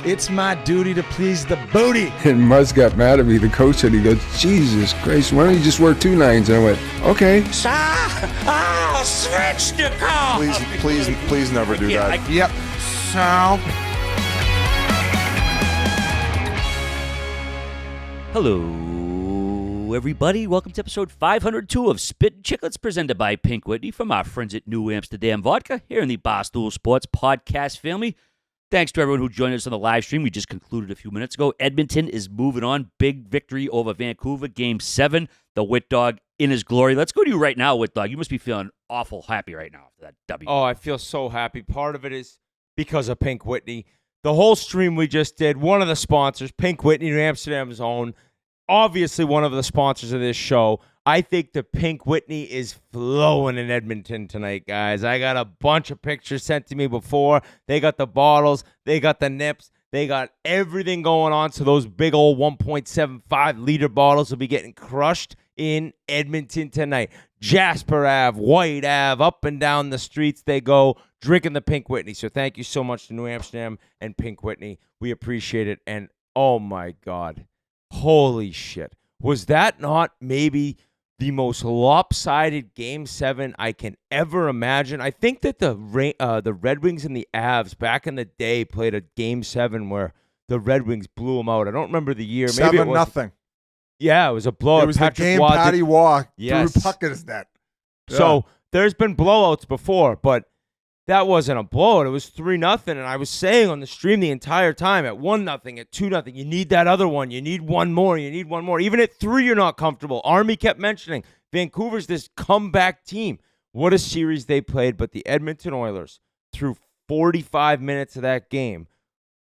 It's my duty to please the booty. And Murls got mad at me, the coach said, he goes, Jesus Christ, why don't you just work 2 nines? And I went, okay. I'll switch the call. Please never do that. Yep. So. Hello, everybody. Welcome to episode 502 of Spittin Chiclets, presented by Pink Whitney from our friends at New Amsterdam Vodka here in the Barstool Sports podcast family. Thanks to everyone who joined us on the live stream. We just concluded a few minutes ago. Edmonton is moving on. Big victory over Vancouver, Game 7. The Whit Dog in his glory. Let's go to you right now, Whit Dog. You must be feeling awful happy right now after that W. Oh, I feel so happy. Part of it is because of Pink Whitney. The whole stream we just did, one of the sponsors, Pink Whitney, New Amsterdam's own, obviously one of the sponsors of this show. I think the Pink Whitney is flowing in Edmonton tonight, guys. I got a bunch of pictures sent to me before. They got the bottles. They got the nips. They got everything going on. So those big old 1.75-liter bottles will be getting crushed in Edmonton tonight. Jasper Ave, White Ave, up and down the streets they go, drinking the Pink Whitney. So thank you so much to New Amsterdam and Pink Whitney. We appreciate it. And oh my God, holy shit. Was that not maybe the most lopsided Game 7 I can ever imagine? I think that the Red Wings and the Avs back in the day played a Game 7 where the Red Wings blew them out. I don't remember the year. Maybe 7-0. Yeah, it was a blowout. It was Patrick the game Waugh Patty Waugh Yes. threw puck in his net. Yeah. So there's been blowouts before, but that wasn't a blowout. It was 3-0, and I was saying on the stream the entire time at 1-0, at 2-0, you need that other one. You need one more. You need one more. Even at 3, you're not comfortable. Army kept mentioning Vancouver's this comeback team. What a series they played, but the Edmonton Oilers, through 45 minutes of that game,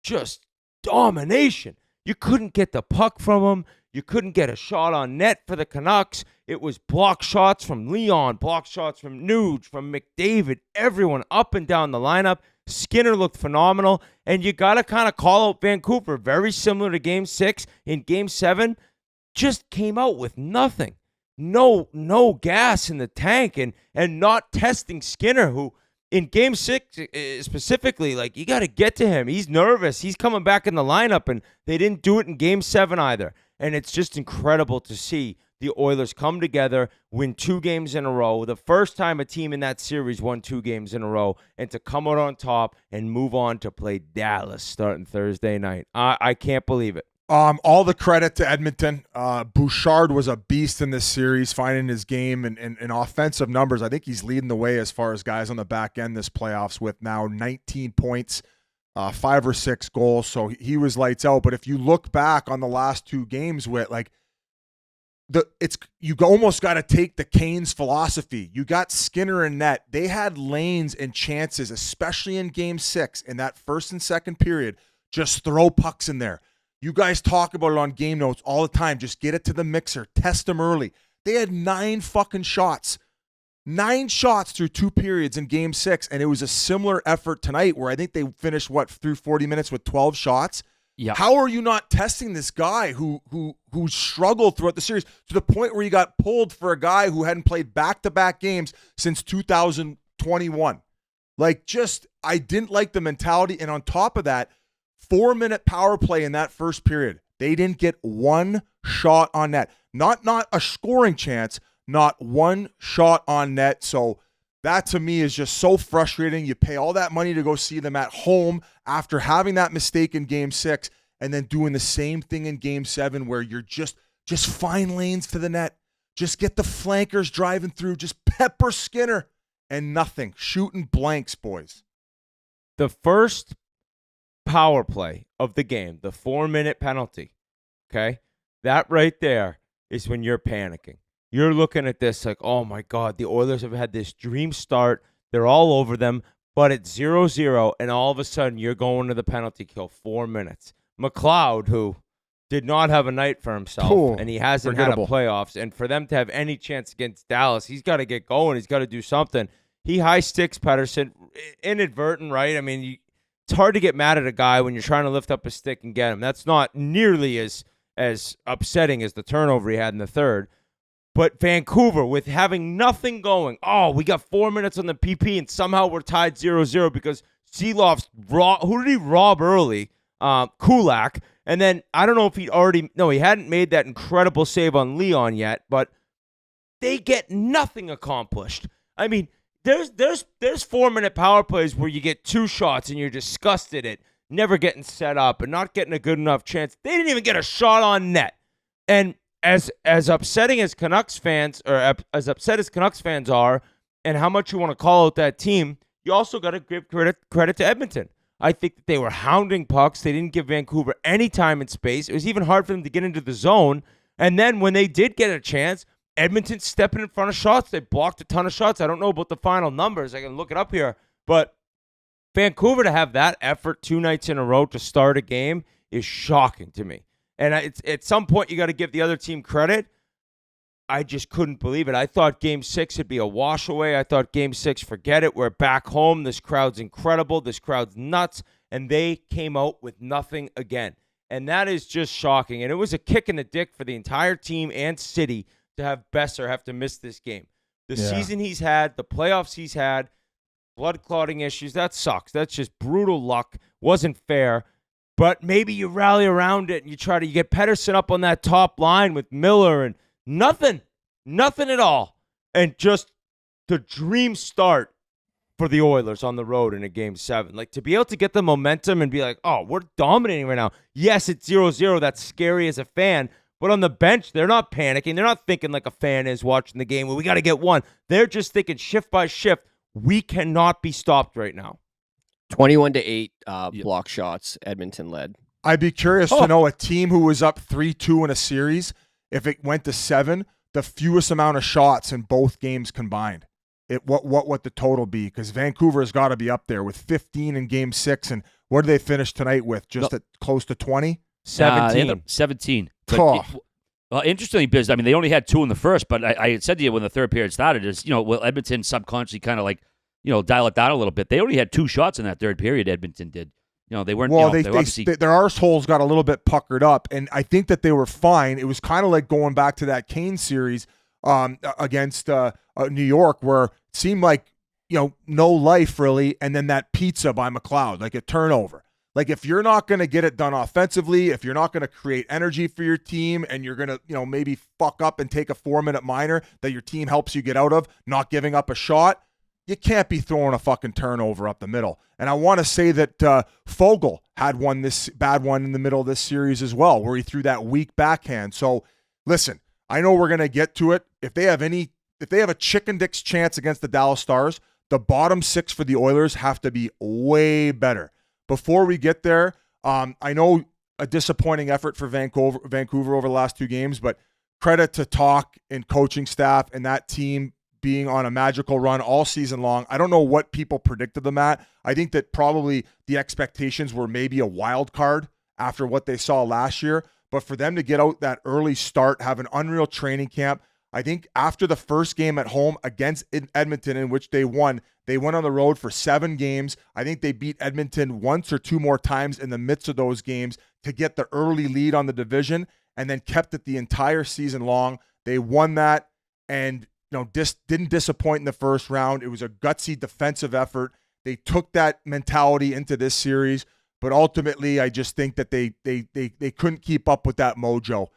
just domination. You couldn't get the puck from them. You couldn't get a shot on net for the Canucks. It was block shots from Leon, block shots from Nuge, from McDavid, everyone up and down the lineup. Skinner looked phenomenal, and you got to kind of call out Vancouver. Very similar to Game 6. In Game 7, just came out with nothing. No gas in the tank, and not testing Skinner, who in Game 6 specifically, like, you got to get to him. He's nervous. He's coming back in the lineup, and they didn't do it in Game 7 either. And it's just incredible to see the Oilers come together, win 2 games in a row, the first time a team in that series won 2 games in a row, and to come out on top and move on to play Dallas starting Thursday night. I can't believe it. All the credit to Edmonton. Bouchard was a beast in this series, finding his game and offensive numbers. I think he's leading the way as far as guys on the back end this playoffs with now 19 points. 5 or 6 goals, so he was lights out. But if you look back on the last 2 games, with you almost got to take the Canes philosophy. You got Skinner and net. They had lanes and chances, especially in Game 6 in that first and second period. Just throw pucks in there. You guys talk about it on game notes all the time. Just get it to the mixer. Test them early. They had 9 fucking shots. 9 shots through 2 periods in Game 6, and it was a similar effort tonight where I think they finished, through 40 minutes with 12 shots? Yeah. How are you not testing this guy who struggled throughout the series to the point where you got pulled for a guy who hadn't played back-to-back games since 2021? I didn't like the mentality, and on top of that, 4-minute power play in that first period. They didn't get 1 shot on net. Not a scoring chance, not 1 shot on net. So that to me is just so frustrating. You pay all that money to go see them at home after having that mistake in Game 6 and then doing the same thing in Game 7 where you're just find lanes to the net. Just get the flankers driving through. Just pepper Skinner and nothing. Shooting blanks, boys. The first power play of the game, the 4-minute penalty, okay? That right there is when you're panicking. You're looking at this like, oh my God, the Oilers have had this dream start. They're all over them, but it's 0-0, and all of a sudden you're going to the penalty kill, 4 minutes. McLeod, who did not have a night for himself, and he hasn't had a playoffs, and for them to have any chance against Dallas, he's got to get going. He's got to do something. He high sticks Pettersson, inadvertent, right? I mean, it's hard to get mad at a guy when you're trying to lift up a stick and get him. That's not nearly as upsetting as the turnover he had in the third. But Vancouver, with having nothing going, we got 4 minutes on the PP, and somehow we're tied 0-0 because Seeloff's who did he rob early? Kulak. And then I don't know if he hadn't made that incredible save on Leon yet, but they get nothing accomplished. I mean, there's 4-minute power plays where you get 2 shots and you're disgusted at never getting set up and not getting a good enough chance. They didn't even get a shot on net. And as upsetting as Canucks fans, or as upset as Canucks fans are, and how much you want to call out that team, you also got to give credit to Edmonton. I think that they were hounding pucks. They didn't give Vancouver any time and space. It was even hard for them to get into the zone. And then when they did get a chance, Edmonton stepping in front of shots. They blocked a ton of shots. I don't know about the final numbers. I can look it up here. But Vancouver to have that effort 2 nights in a row to start a game is shocking to me. And at some point, you got to give the other team credit. I just couldn't believe it. I thought Game 6 would be a wash away. I thought Game 6, forget it. We're back home. This crowd's incredible. This crowd's nuts. And they came out with nothing again. And that is just shocking. And it was a kick in the dick for the entire team and city to have Besser have to miss this game. The season he's had, the playoffs he's had, blood clotting issues, that sucks. That's just brutal luck. Wasn't fair. But maybe you rally around it and you get Pettersson up on that top line with Miller and nothing at all. And just the dream start for the Oilers on the road in a Game 7. Like, to be able to get the momentum and be like, oh, we're dominating right now. Yes, it's 0-0. That's scary as a fan. But on the bench, they're not panicking. They're not thinking like a fan is watching the game where we got to get one. They're just thinking shift by shift, we cannot be stopped right now. 21-8 block shots Edmonton led. I'd be curious to know a team who was up 3-2 in a series, if it went to 7, the fewest amount of shots in both games combined. What the total be? Because Vancouver has got to be up there with 15 in Game 6, and what did they finish tonight with? Just at close to 20? 17. 17. But interestingly, Biz, I mean, they only had 2 in the first, but I had said to you when the third period started, Edmonton subconsciously kind of like, dial it down a little bit. They only had 2 shots in that third period, Edmonton did. They weren't. Well, their arseholes got a little bit puckered up, and I think that they were fine. It was kind of like going back to that Kane series against New York, where it seemed like no life really, and then that pizza by McLeod, like a turnover. Like, if you're not going to get it done offensively, if you're not going to create energy for your team, and you're going to maybe fuck up and take a 4-minute minor that your team helps you get out of, not giving up a shot, you can't be throwing a fucking turnover up the middle. And I want to say that Fogle had this bad one in the middle of this series as well, where he threw that weak backhand. So, listen, I know we're going to get to it. If they have a chicken dick's chance against the Dallas Stars, the bottom 6 for the Oilers have to be way better. Before we get there, I know a disappointing effort for Vancouver over the last 2 games, but credit to Talk and coaching staff and that team being on a magical run all season long. I don't know what people predicted them at. I think that probably the expectations were maybe a wild card after what they saw last year, but for them to get out that early start, have an unreal training camp, I think after the first game at home against Edmonton, in which they went on the road for 7 games. I think they beat Edmonton once or 2 more times in the midst of those games to get the early lead on the division, and then kept it the entire season long. They won that, and didn't disappoint in the first round. It was a gutsy defensive effort. They took that mentality into this series, but ultimately, I just think that they couldn't keep up with that mojo.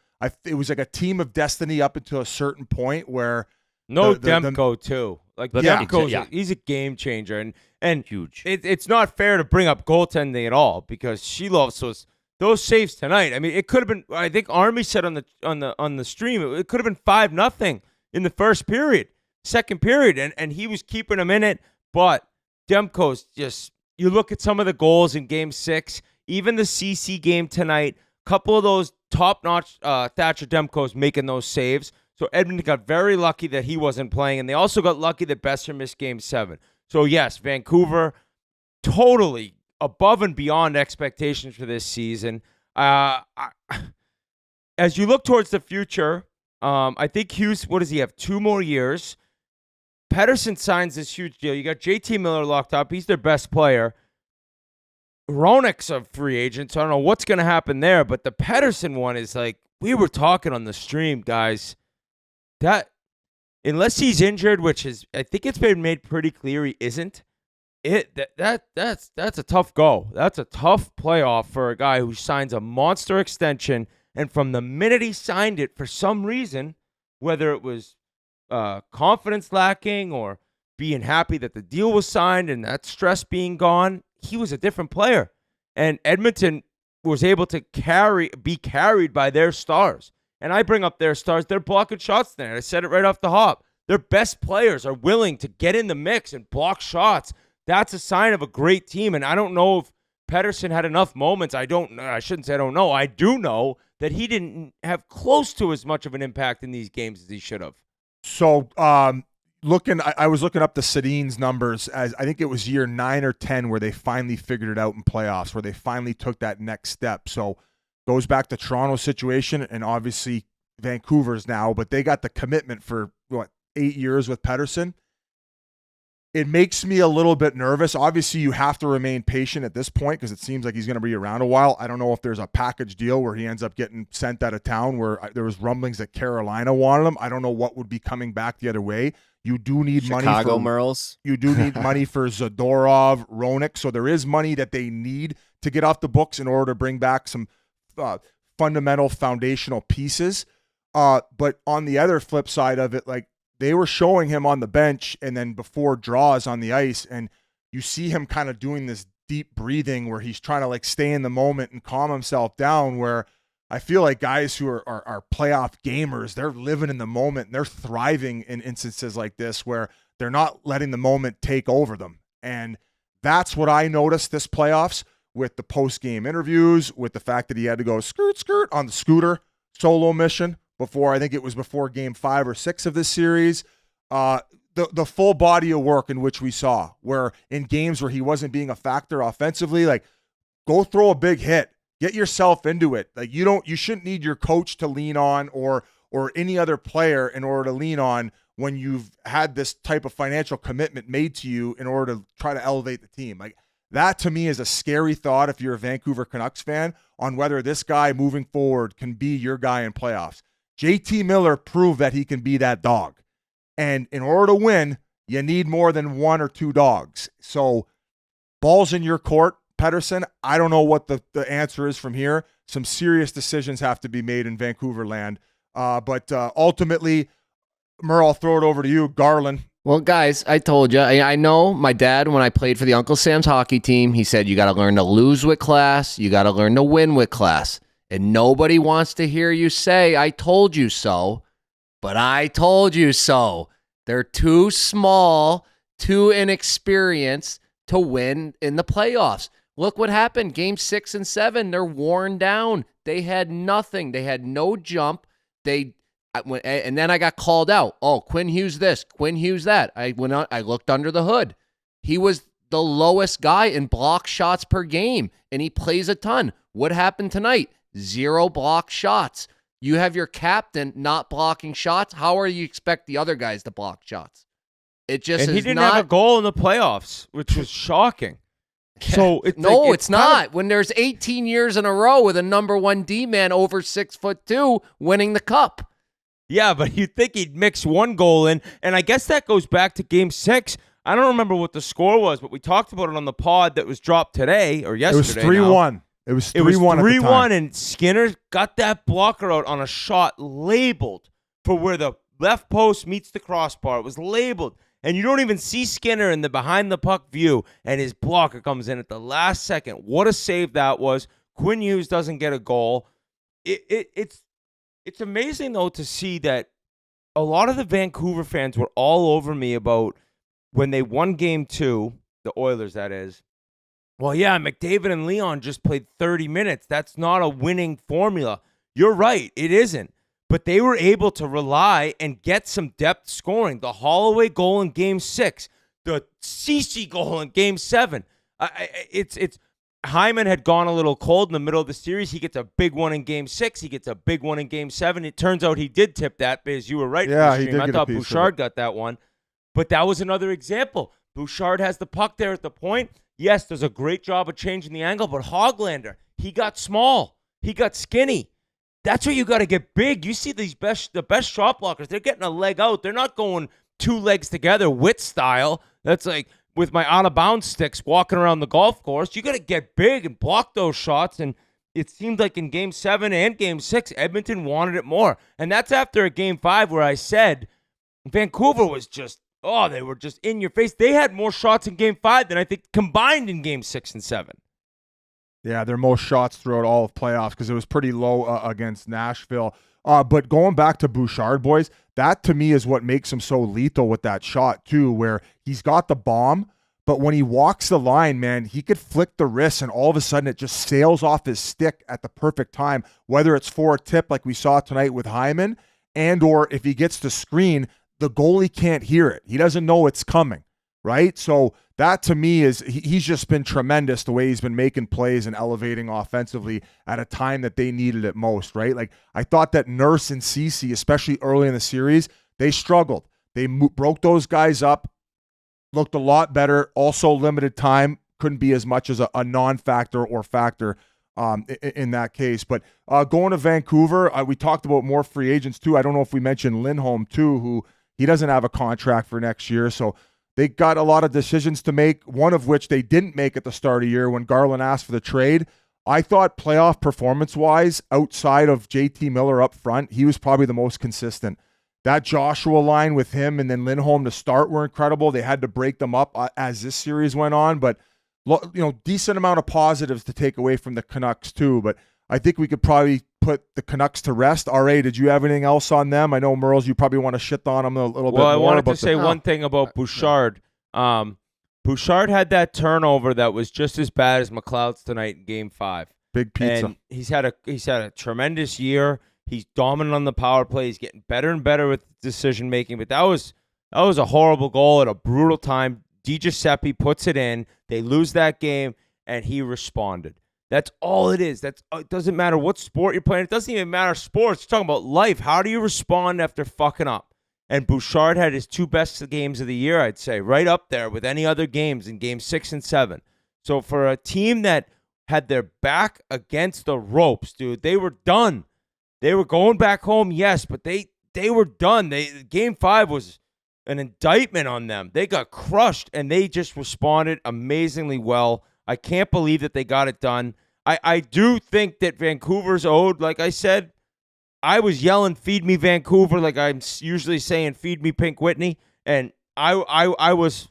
It was like a team of destiny up until a certain point where Demko too. Like, Demko's he's a game changer, and huge. It's not fair to bring up goaltending at all, because Shilov's those saves tonight. I mean, it could have been. I think Army said on the stream it could have been 5-0 in the first period, second period, and he was keeping them in it. But Demko's just. You look at some of the goals in Game 6, even the CC game tonight. Couple of those top-notch Thatcher Demko's making those saves. So Edmonton got very lucky that he wasn't playing, and they also got lucky that Besser missed Game 7. So, yes, Vancouver totally above and beyond expectations for this season. As you look towards the future, I think Hughes, what does he have, 2 more years? Pettersson signs this huge deal. You got JT Miller locked up. He's their best player. Hronek's a free agent, so I don't know what's going to happen there, but the Pettersson one is like, we were talking on the stream, guys, that unless he's injured, which is, I think it's been made pretty clear he isn't, that's a tough go. That's a tough playoff for a guy who signs a monster extension, and from the minute he signed it, for some reason, whether it was confidence lacking or being happy that the deal was signed and that stress being gone, he was a different player. And Edmonton was able to be carried by their stars. And I bring up their stars. They're blocking shots there. I said it right off the hop. Their best players are willing to get in the mix and block shots. That's a sign of a great team. And I don't know if Pettersson had enough moments. I shouldn't say I don't know. I do know that he didn't have close to as much of an impact in these games as he should have. So, I was looking up the Sedin's numbers as I think it was year 9 or 10 where they finally figured it out in playoffs, where they finally took that next step. So goes back to Toronto's situation and obviously Vancouver's now, but they got the commitment for 8 years with Pettersson. It makes me a little bit nervous. Obviously, you have to remain patient at this point because it seems like he's going to be around a while. I don't know if there's a package deal where he ends up getting sent out of town, where there was rumblings that Carolina wanted him. I don't know what would be coming back the other way. You do need money for Murls. You do need money for Zadorov, Roenick. So there is money that they need to get off the books in order to bring back some fundamental foundational pieces. But on the other flip side of it, like, they were showing him on the bench and then before draws on the ice, and you see him kind of doing this deep breathing where he's trying to like stay in the moment and calm himself down, where I feel like guys who are playoff gamers, they're living in the moment and they're thriving in instances like this where they're not letting the moment take over them. And that's what I noticed this playoffs with the post-game interviews, with the fact that he had to go skirt on the scooter solo mission before, I think it was before game 5 or 6 of this series. The full body of work in which we saw, where in games where he wasn't being a factor offensively, like, go throw a big hit, get yourself into it. Like, you shouldn't need your coach to lean on or any other player in order to lean on when you've had this type of financial commitment made to you in order to try to elevate the team. Like, that to me is a scary thought if you're a Vancouver Canucks fan on whether this guy moving forward can be your guy in playoffs. JT Miller proved that he can be that dog. And in order to win, you need more than 1 or 2 dogs. So, ball's in your court, Pettersson. I don't know what the answer is from here. Some serious decisions have to be made in Vancouver land. But ultimately, Murl, I'll throw it over to you. Garland. Well, guys, I told you. I know my dad, when I played for the Uncle Sam's hockey team, he said you got to learn to lose with class. You got to learn to win with class. And nobody wants to hear you say, I told you so, but I told you so. They're too small, too inexperienced to win in the playoffs. Look what happened. Game 6 and 7, they're worn down. They had nothing. They had no jump. And then I got called out. Oh, Quinn Hughes this, Quinn Hughes that. I went out, I looked under the hood. He was the lowest guy in block shots per game, and he plays a ton. What happened tonight? 0 block shots. You have your captain not blocking shots. How are you expect the other guys to block shots? It just and he didn't have a goal in the playoffs, which was shocking. So it's not. When there's 18 years in a row with a number 1 D-man over 6'2" winning the cup. Yeah, but you'd think he'd mix 1 goal in, and I guess that goes back to Game 6. I don't remember what the score was, but we talked about it on the pod that was dropped today or yesterday. It was 3-1. It was 3-1 and Skinner got that blocker out on a shot labeled for where the left post meets the crossbar. It was labeled, and you don't even see Skinner in the behind-the-puck view, and his blocker comes in at the last second. What a save that was. Quinn Hughes doesn't get a goal. It's amazing, though, to see that a lot of the Vancouver fans were all over me about when they won Game 2, the Oilers, that is. Well, yeah, McDavid and Leon just played 30 minutes. That's not a winning formula. You're right, it isn't. But they were able to rely and get some depth scoring. The Holloway goal in Game 6, the Ceci goal in Game 7. Hyman had gone a little cold in the middle of the series. He gets a big one in Game 6. He gets a big one in Game 7. It turns out he did tip that, because you were right. Yeah, he did. I thought Bouchard got that one. But that was another example. Bouchard has the puck there at the point. Yes, does a great job of changing the angle, but Höglander, he got small. He got skinny. That's where you got to get big. You see the best shot blockers, they're getting a leg out. They're not going 2 legs together, Witt style. That's like with my out-of-bounds sticks walking around the golf course. You got to get big and block those shots, and it seemed like in Game 7 and Game 6, Edmonton wanted it more. And that's after a Game 5 where I said Vancouver was just, they were just in your face. They had more shots in Game 5 than I think combined in Game 6 and 7. Yeah, their most shots throughout all of playoffs because it was pretty low against Nashville. But going back to Bouchard, boys, that to me is what makes him so lethal with that shot too, where he's got the bomb, but when he walks the line, man, he could flick the wrist and all of a sudden it just sails off his stick at the perfect time, whether it's for a tip like we saw tonight with Hyman, and or if he gets the screen, the goalie can't hear it. He doesn't know it's coming, right? So that to me is, he's just been tremendous the way he's been making plays and elevating offensively at a time that they needed it most, right? Like I thought that Nurse and Ceci, especially early in the series, they struggled. They broke those guys up, looked a lot better, also limited time, couldn't be as much as a non-factor or factor in that case. But going to Vancouver, we talked about more free agents too. I don't know if we mentioned Lindholm too, who he doesn't have a contract for next year, so they got a lot of decisions to make, one of which they didn't make at the start of the year when Garland asked for the trade. I thought playoff performance-wise, outside of JT Miller up front, he was probably the most consistent. That Joshua line with him and then Lindholm to start were incredible. They had to break them up as this series went on, but decent amount of positives to take away from the Canucks too. But I think we could probably put the Canucks to rest. RA, did you have anything else on them? I know, Murls, you probably want to shit on them a little bit more. Well, I wanted to say one thing about Bouchard. Bouchard had that turnover that was just as bad as McLeod's tonight in Game 5. Big pizza. And he's had a tremendous year. He's dominant on the power play. He's getting better and better with decision making. But that was a horrible goal at a brutal time. DiGiuseppe puts it in. They lose that game, and he responded. That's all it is. It doesn't matter what sport you're playing. It doesn't even matter sports. You're talking about life. How do you respond after fucking up? And Bouchard had his 2 best games of the year, I'd say, right up there with any other games in Game 6 and 7. So for a team that had their back against the ropes, dude, they were done. They were going back home, yes, but they were done. Game 5 was an indictment on them. They got crushed, and they just responded amazingly well. I can't believe that they got it done. I do think that Vancouver's owed, like I said, I was yelling, feed me Vancouver, like I'm usually saying, feed me Pink Whitney, and I was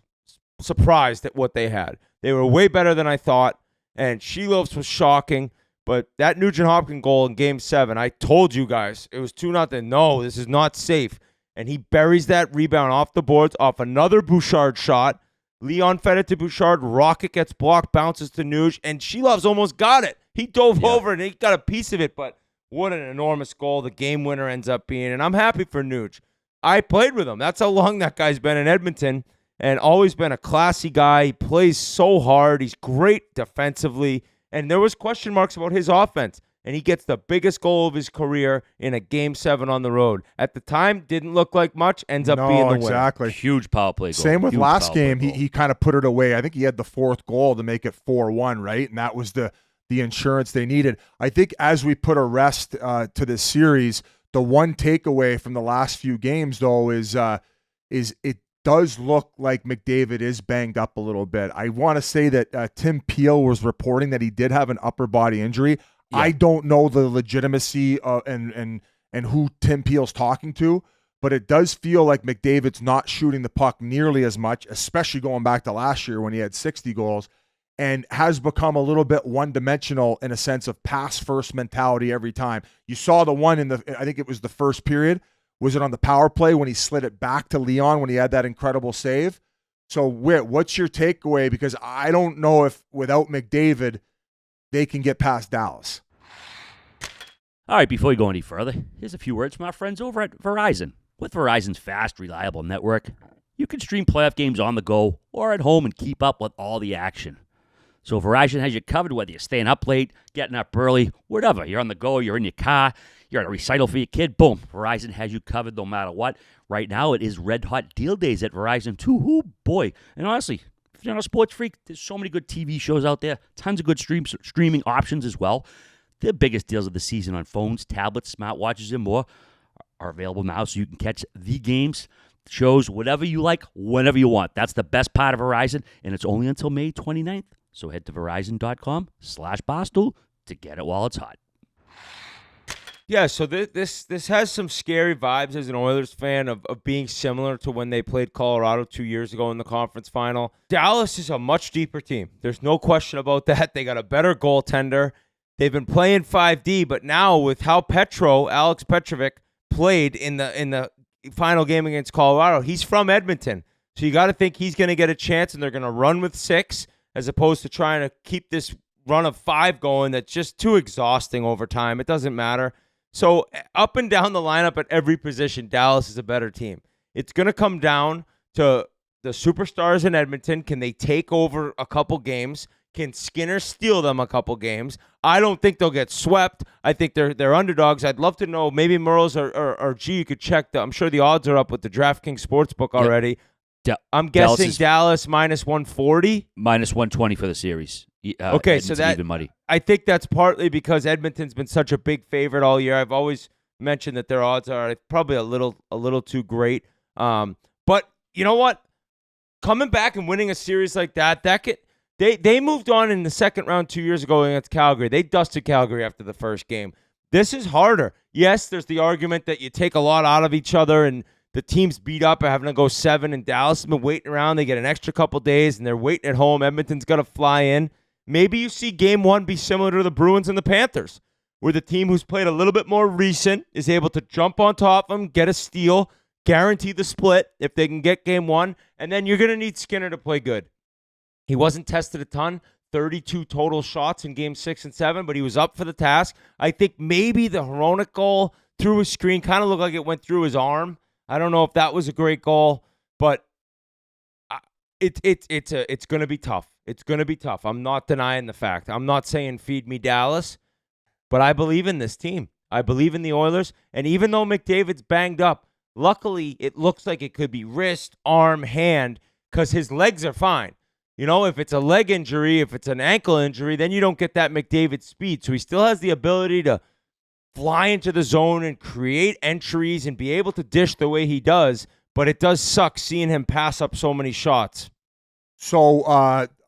surprised at what they had. They were way better than I thought, and Sheelovs was shocking, but that Nugent-Hopkins goal in Game 7, I told you guys, it was 2-0. No, this is not safe. And he buries that rebound off the boards, off another Bouchard shot. Leon fed it to Bouchard. Rocket gets blocked, bounces to Nuge, and Sheelovs almost got it. He dove over and he got a piece of it, but what an enormous goal the game winner ends up being. And I'm happy for Nuge. I played with him. That's how long that guy's been in Edmonton and always been a classy guy. He plays so hard. He's great defensively. And there was question marks about his offense. And he gets the biggest goal of his career in a Game 7 on the road. At the time, didn't look like much, ends up being the exactly. winner. Huge power play goal. Same with Huge last power play game. goal. He kind of put it away. I think he had the 4th goal to make it 4-1, right? And that was the insurance they needed. I think as we put a rest to this series, the one takeaway from the last few games, though, is it does look like McDavid is banged up a little bit. I want to say that Tim Peel was reporting that he did have an upper body injury. Yeah. I don't know the legitimacy and who Tim Peel's talking to, but it does feel like McDavid's not shooting the puck nearly as much, especially going back to last year when he had 60 goals, and has become a little bit one-dimensional in a sense of pass-first mentality every time. You saw the one I think it was the first period. Was it on the power play when he slid it back to Leon when he had that incredible save? So, Whit, what's your takeaway? Because I don't know if without McDavid, they can get past Dallas. All right, before we go any further, here's a few words from our friends over at Verizon. With Verizon's fast, reliable network, you can stream playoff games on the go or at home and keep up with all the action. So Verizon has you covered whether you're staying up late, getting up early, whatever. You're on the go, you're in your car, you're at a recital for your kid, boom. Verizon has you covered no matter what. Right now, it is red hot deal days at Verizon too. Ooh, boy. And honestly, if you're not a sports freak, there's so many good TV shows out there, tons of good streaming options as well. The biggest deals of the season on phones, tablets, smartwatches, and more are available now so you can catch the games shows, whatever you like, whenever you want. That's the best part of Verizon, and it's only until May 29th. So head to verizon.com/Barstool to get it while it's hot. Yeah, so this has some scary vibes as an Oilers fan of being similar to when they played Colorado 2 years ago in the conference final. Dallas is a much deeper team. There's no question about that. They got a better goaltender. They've been playing 5D, but now with how Alex Petrovic, played in the final game against Colorado, he's from Edmonton. So you got to think he's going to get a chance, and they're going to run with 6 as opposed to trying to keep this run of 5 going that's just too exhausting over time. It doesn't matter. So up and down the lineup at every position, Dallas is a better team. It's going to come down to the superstars in Edmonton. Can they take over a couple games? Can Skinner steal them a couple games? I don't think they'll get swept. I think they're underdogs. I'd love to know, maybe Murls or G, you could check. I'm sure the odds are up with the DraftKings Sportsbook already. I'm guessing Dallas minus 140. Minus 120 for the series. Okay, Edmonton so that even money. I think that's partly because Edmonton's been such a big favorite all year. I've always mentioned that their odds are probably a little too great. But you know what? Coming back and winning a series like that they moved on in the second round 2 years ago against Calgary. They dusted Calgary after the first game. This is harder. Yes, there's the argument that you take a lot out of each other and the team's beat up and having to go 7, and Dallas has been waiting around. They get an extra couple days, and they're waiting at home. Edmonton's got to fly in. Maybe you see Game 1 be similar to the Bruins and the Panthers, where the team who's played a little bit more recent is able to jump on top of them, get a steal, guarantee the split if they can get Game 1, and then you're going to need Skinner to play good. He wasn't tested a ton, 32 total shots in Game 6 and 7, but he was up for the task. I think maybe the Hronek goal through his screen kind of looked like it went through his arm. I don't know if that was a great goal, but it's going to be tough. It's going to be tough. I'm not denying the fact. I'm not saying feed me Dallas, but I believe in this team. I believe in the Oilers, and even though McDavid's banged up, luckily it looks like it could be wrist, arm, hand, because his legs are fine. You know, if it's a leg injury, if it's an ankle injury, then you don't get that McDavid speed. So he still has the ability to fly into the zone and create entries and be able to dish the way he does, but it does suck seeing him pass up so many shots. So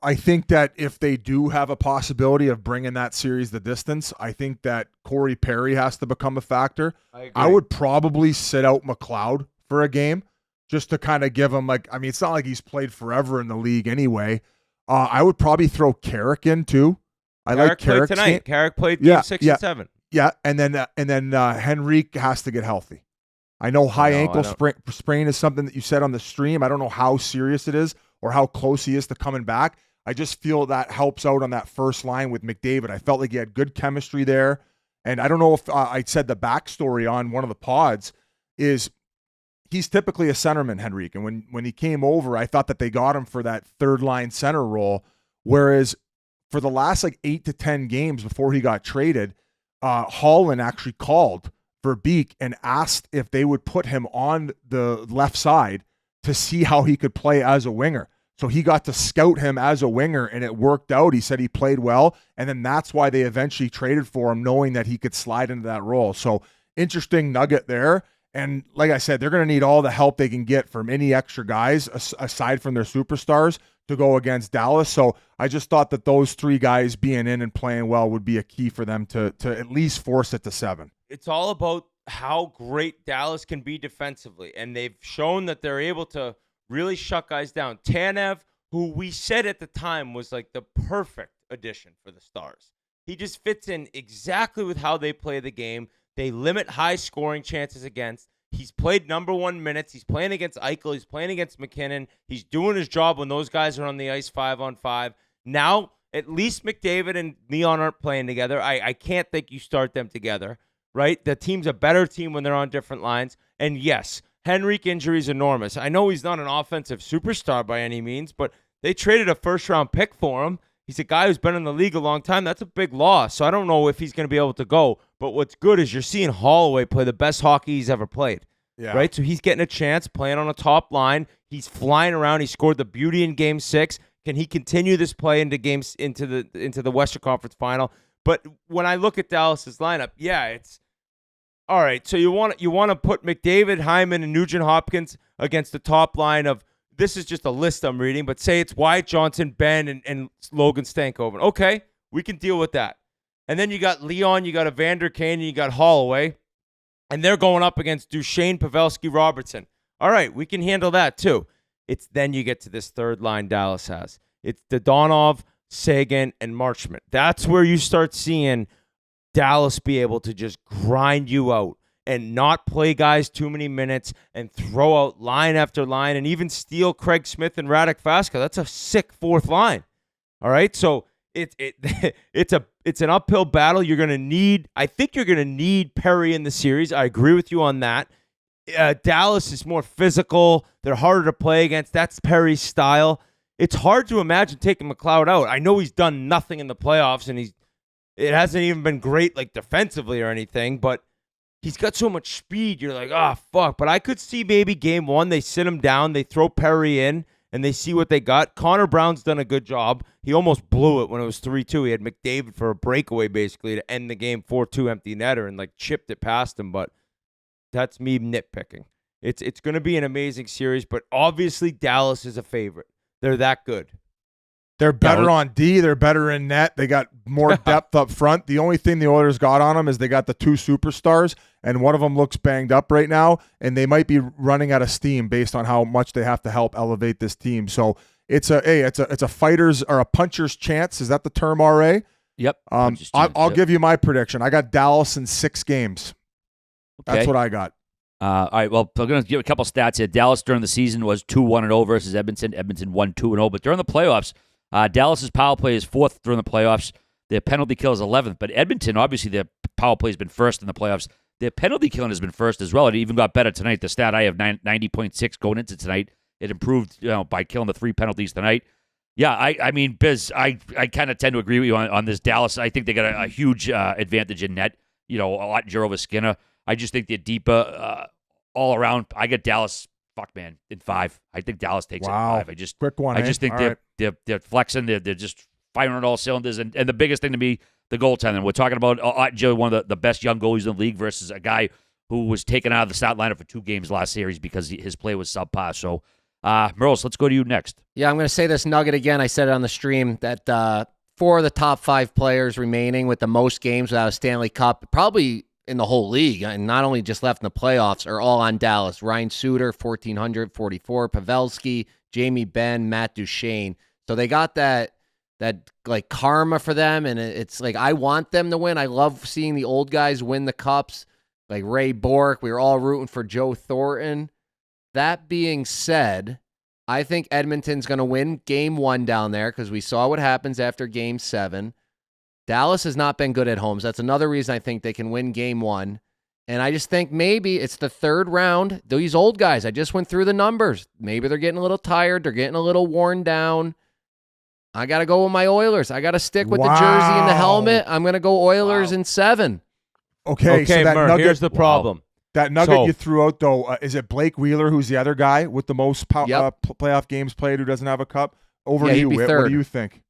I think that if they do have a possibility of bringing that series the distance, I think that Corey Perry has to become a factor. I would probably sit out McLeod for a game just to kind of give him, it's not like he's played forever in the league anyway. I would probably throw Carrick in too. I like Carrick tonight. Carrick played game 6 and 7. Yeah, and then Henrique has to get healthy. I know ankle sprain is something that you said on the stream. I don't know how serious it is or how close he is to coming back. I just feel that helps out on that first line with McDavid. I felt like he had good chemistry there. And I don't know if I said the backstory on one of the pods is he's typically a centerman, Henrique. And when he came over, I thought that they got him for that third line center role. Whereas for the last 8 to 10 games before he got traded, Holland actually called Verbeek and asked if they would put him on the left side to see how he could play as a winger. So he got to scout him as a winger, and it worked out. He said he played well, and then that's why they eventually traded for him, knowing that he could slide into that role. So interesting nugget there. And like I said, they're going to need all the help they can get from any extra guys aside from their superstars to go against Dallas. So I just thought that those 3 guys being in and playing well would be a key for them to at least force it to 7. It's all about how great Dallas can be defensively, and they've shown that they're able to really shut guys down. Tanev, who we said at the time was like the perfect addition for the Stars. He just fits in exactly with how they play the game. They limit high scoring chances against. He's played number 1 minutes. He's playing against Eichel. He's playing against McKinnon. He's doing his job when those guys are on the ice 5-on-5. Now, at least McDavid and Leon aren't playing together. I can't think you start them together, right? The team's a better team when they're on different lines. And yes, Henrique injury is enormous. I know he's not an offensive superstar by any means, but they traded a first-round pick for him. He's a guy who's been in the league a long time. That's a big loss. So I don't know if he's going to be able to go. But what's good is you're seeing Holloway play the best hockey he's ever played. Yeah. Right? So he's getting a chance playing on a top line. He's flying around. He scored the beauty in Game 6. Can he continue this play into the Western Conference Final? But when I look at Dallas's lineup, yeah, it's all right. So you want to put McDavid, Hyman, and Nugent Hopkins against the top line of, this is just a list I'm reading, but say it's Wyatt Johnson, Ben, and Logan Stankoven. Okay, we can deal with that. And then you got Leon, you got Evander Kane, and you got Holloway, and they're going up against Duchesne, Pavelski, Robertson. All right, we can handle that too. It's then you get to this third line Dallas has. It's Dodonov, Sagan, and Marchment. That's where you start seeing Dallas be able to just grind you out and not play guys too many minutes and throw out line after line and even steal Craig Smith and Radek Vaska. That's a sick fourth line. All right, so it's an uphill battle. I think you're gonna need Perry in the series. I agree with you on that. Dallas is more physical. They're harder to play against. That's Perry's style. It's hard to imagine taking McLeod out. I know he's done nothing in the playoffs, and it hasn't even been great like defensively or anything, but he's got so much speed. You're like, oh, fuck. But I could see maybe game one, they sit him down, they throw Perry in, and they see what they got. Connor Brown's done a good job. He almost blew it when it was 3-2. He had McDavid for a breakaway, basically, to end the game 4-2 empty netter and, like, chipped it past him. But that's me nitpicking. It's going to be an amazing series, but obviously Dallas is a favorite. They're that good. They're better on D. They're better in net. They got more depth up front. The only thing the Oilers got on them is they got the two superstars, and one of them looks banged up right now, and they might be running out of steam based on how much they have to help elevate this team. So it's a fighter's or a puncher's chance. Is that the term, RA? Yep. I'll give you my prediction. I got Dallas in 6 games. Okay. That's what I got. All right, well, I'm going to give a couple stats here. Dallas during the season was 2-1-0 versus Edmonton. Edmonton won 2-0. But during the playoffs, Dallas's power play is 4th during the playoffs. Their penalty kill is 11th. But Edmonton, obviously, their power play has been 1st in the playoffs. Their penalty killing has been 1st as well. It even got better tonight. The stat I have 90.6 going into tonight. It improved by killing the 3 penalties tonight. Yeah, I mean, Biz, I kind of tend to agree with you on this Dallas. I think they got a huge advantage in net. A lot over Skinner. I just think they're deeper all around. I get Dallas, in 5. I think Dallas takes it in 5. Quick one. I just think they're flexing. They're just firing on all cylinders. And the biggest thing to me, the goaltending. We're talking about Joe, one of the best young goalies in the league versus a guy who was taken out of the stat lineup for 2 games last series because his play was subpar. So, Murls, let's go to you next. Yeah, I'm going to say this nugget again. I said it on the stream that 4 of the top 5 players remaining with the most games without a Stanley Cup, probably in the whole league, and not only just left in the playoffs, are all on Dallas. Ryan Suter, 1,444. Pavelski, Jamie Benn, Matt Duchesne. So they got that like karma for them, and it's like I want them to win. I love seeing the old guys win the cups, like Ray Bourque. We were all rooting for Joe Thornton. That being said, I think Edmonton's going to win Game 1 down there because we saw what happens after Game 7. Dallas has not been good at home. So that's another reason I think they can win Game 1. And I just think maybe it's the 3rd round. These old guys, I just went through the numbers. Maybe they're getting a little tired. They're getting a little worn down. I got to go with my Oilers. I got to stick with the jersey and the helmet. I'm going to go Oilers in 7. Okay, so that nugget, here's the problem. That nugget you threw out, though, is it Blake Wheeler, who's the other guy with the most playoff games played who doesn't have a cup? Over to you, Whit. What do you think?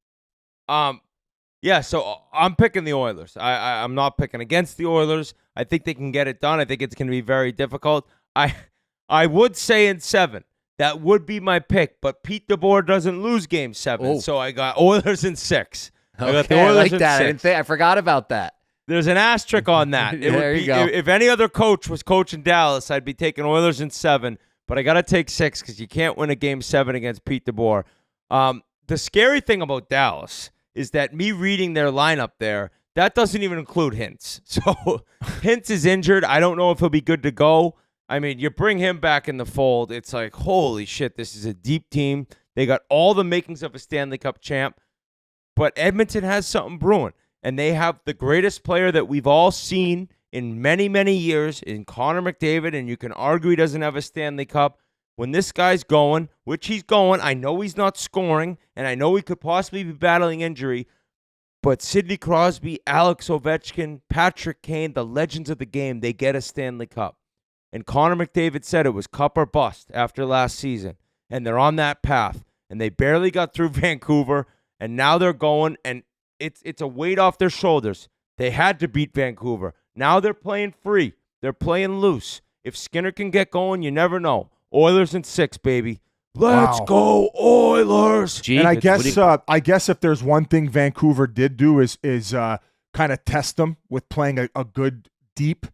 Yeah, so I'm picking the Oilers. I'm not picking against the Oilers. I think they can get it done. I think it's going to be very difficult. I would say in 7. That would be my pick, but Pete DeBoer doesn't lose Game 7, so I got Oilers in 6. Okay, I got the Oilers like that. I forgot about that. There's an asterisk on that. There you go. If any other coach was coaching Dallas, I'd be taking Oilers in 7, but I got to take 6 because you can't win a Game 7 against Pete DeBoer. The scary thing about Dallas is that me reading their lineup there, that doesn't even include Hintz. So Hintz is injured. I don't know if he'll be good to go. I mean, you bring him back in the fold, it's like, holy shit, this is a deep team. They got all the makings of a Stanley Cup champ. But Edmonton has something brewing, and they have the greatest player that we've all seen in many, many years in Connor McDavid, and you can argue he doesn't have a Stanley Cup. When this guy's going, which he's going, I know he's not scoring, and I know he could possibly be battling injury, but Sidney Crosby, Alex Ovechkin, Patrick Kane, the legends of the game, they get a Stanley Cup. And Connor McDavid said it was cup or bust after last season, and they're on that path, and they barely got through Vancouver, and now they're going, and it's a weight off their shoulders. They had to beat Vancouver. Now they're playing free. They're playing loose. If Skinner can get going, you never know. Oilers in 6, baby. Let's Wow. go Oilers. Gee, And I what do guess you- I guess if there's one thing Vancouver did do is kind of test them with playing a good deep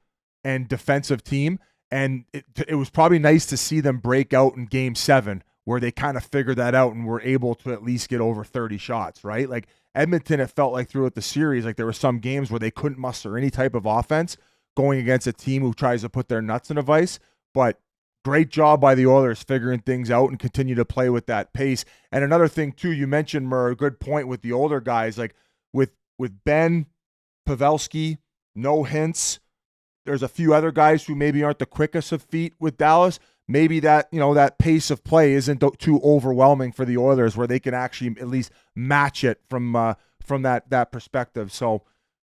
and defensive team, and it was probably nice to see them break out in Game 7 where they kind of figured that out and were able to at least get over 30 shots, right? Like Edmonton, it felt like throughout the series, like there were some games where they couldn't muster any type of offense going against a team who tries to put their nuts in a vice, but great job by the Oilers figuring things out and continue to play with that pace. And another thing too, you mentioned, Murr, a good point with the older guys, like with Ben, Pavelski, no Hintz. There's a few other guys who maybe aren't the quickest of feet with Dallas. Maybe that, that pace of play isn't too overwhelming for the Oilers, where they can actually at least match it from that perspective. So,